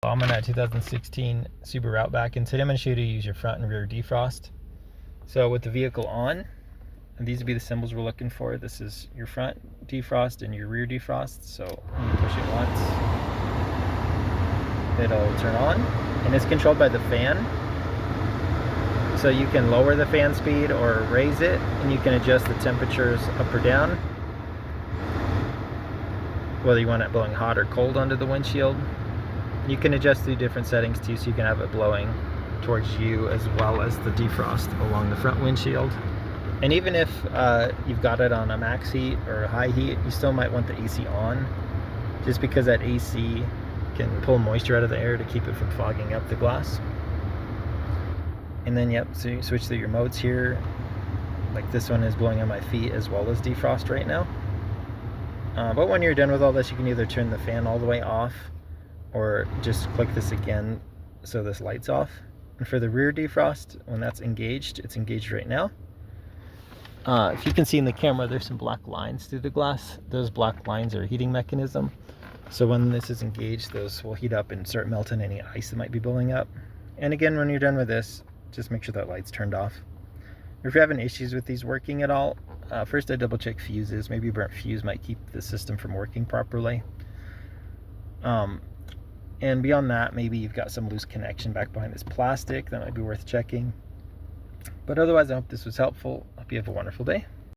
I'm in a 2016 Subaru Outback, and today I'm going to show you how to use your front and rear defrost. So with the vehicle on, and these would be the symbols we're looking for. This is your front defrost and your rear defrost. So when you push it once, it'll turn on, and it's controlled by the fan. So you can lower the fan speed or raise it, and you can adjust the temperatures up or down, whether you want it blowing hot or cold under the windshield. You can adjust the different settings too, so you can have it blowing towards you as well as the defrost along the front windshield. And even if you've got it on a max heat or a high heat, you still might want the AC on, just because that AC can pull moisture out of the air to keep it from fogging up the glass. And then so you switch through your modes here. Like this one is blowing on my feet as well as defrost right now. But when you're done with all this, you can either turn the fan all the way off, or just click this again so this light's off. And for the rear defrost, when that's engaged, it's engaged right now. If you can see in the camera, there's some black lines through the glass. Those black lines are a heating mechanism. So when this is engaged, those will heat up and start melting any ice that might be building up. And again, when you're done with this, just make sure that light's turned off. If you're having issues with these working at all, first I double check fuses. Maybe a burnt fuse might keep the system from working properly. And beyond that, maybe you've got some loose connection back behind this plastic that might be worth checking. But otherwise, I hope this was helpful. I hope you have a wonderful day.